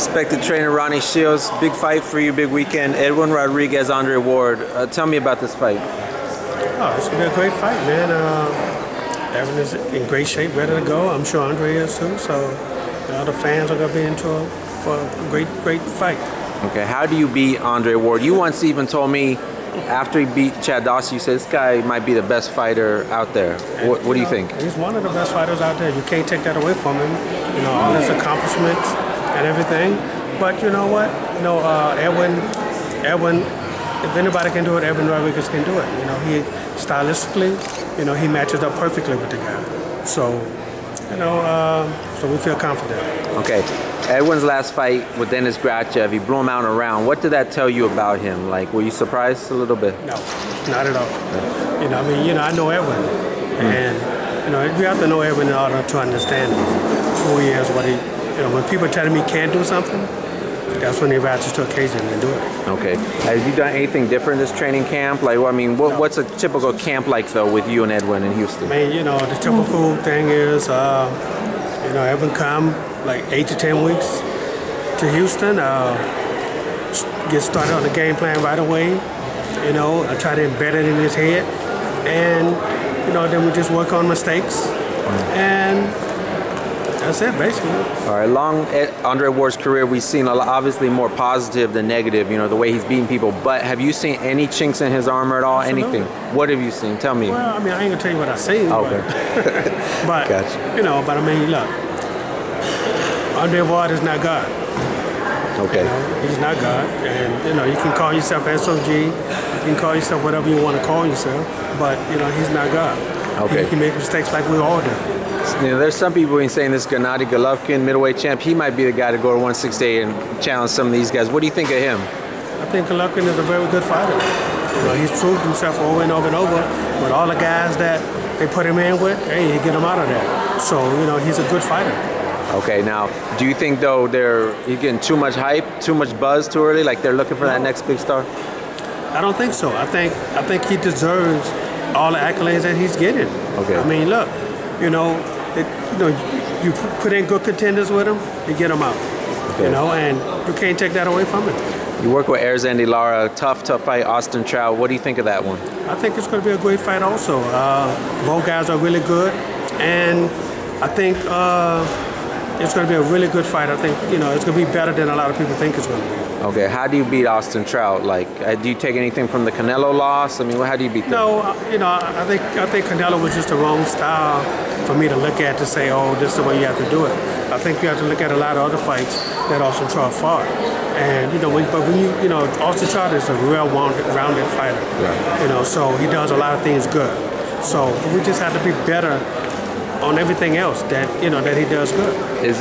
Respected trainer Ronnie Shields, big fight for you, big weekend. Edwin Rodriguez, Andre Ward. Tell me about this fight. Oh, it's gonna be a great fight, man. Edwin is in great shape, ready to go. I'm sure Andre is too. So, the fans are gonna be into it for a great fight. Okay, how do you beat Andre Ward? You once even told me after he beat Chad Dawson, you said this guy might be the best fighter out there. What do you think? He's one of the best fighters out there. You can't take that away from him. All his accomplishments and everything. But you know what? Edwin, if anybody can do it, Edwin Rodriguez can do it. He stylistically, he matches up perfectly with the guy. So, so we feel confident. Okay. Edwin's last fight with Dennis Grachev, he blew him out in a round. What did that tell you about him? Like, were you surprised a little bit? No, not at all. Yeah. I know Edwin, and you have to know Edwin in order to understand who he is, what he. When people tell him he can't do something, that's when he rises to occasion and do it. Okay. Have you done anything different this training camp? Like, what's a typical camp like though with you and Edwin in Houston? The typical thing is, Edwin come like 8 to 10 weeks to Houston. Get started on the game plan right away. I try to embed it in his head, and then we just work on mistakes and. That's it, basically. All right, along Andre Ward's career, we've seen obviously more positive than negative, the way he's beating people. But have you seen any chinks in his armor at all? Absolutely. Anything? What have you seen? Tell me. Well, I ain't going to tell you what I've seen. Okay. But, gotcha. Look, Andre Ward is not God. Okay. He's not God. And, you can call yourself SOG. You can call yourself whatever you want to call yourself. But, he's not God. Okay. He can make mistakes like we all do. There's some people who are saying this Gennady Golovkin, middleweight champ, he might be the guy to go to 168 and challenge some of these guys. What do you think of him? I think Golovkin is a very good fighter. He's proved himself over and over and over with all the guys that they put him in with. Hey, you get him out of there. So, he's a good fighter. Okay, now, do you think, though, he's getting too much hype, too much buzz too early? Like they're looking for that next big star? I don't think so. I think he deserves all the accolades that he's getting. Okay. Look, you put in good contenders with him, you get him out. Okay. And you can't take that away from him. You work with Erislandy Lara, tough fight, Austin Trout. What do you think of that one? I think it's going to be a great fight also. Both guys are really good, and I think it's going to be a really good fight. I think, it's going to be better than a lot of people think it's going to be. Okay, how do you beat Austin Trout? Like, do you take anything from the Canelo loss? How do you beat them? No, I think Canelo was just the wrong style for me to look at to say, oh, this is the way you have to do it. I think you have to look at a lot of other fights that Austin Trout fought. And, when Austin Trout is a real rounded fighter. Right. So he does a lot of things good. So we just have to be better on everything else that that he does good. Is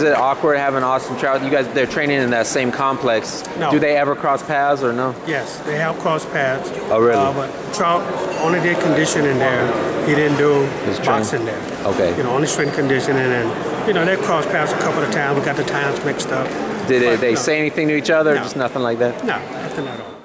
it awkward having Austin Trout? You guys, they're training in that same complex. No. Do they ever cross paths or no? Yes, they have crossed paths. Oh, really? But Trout only did conditioning there. He didn't do boxing there. Okay. Only strength conditioning, and they crossed paths a couple of times. We got the times mixed up. Did they say anything to each other? No. Or just nothing like that? No, nothing at all.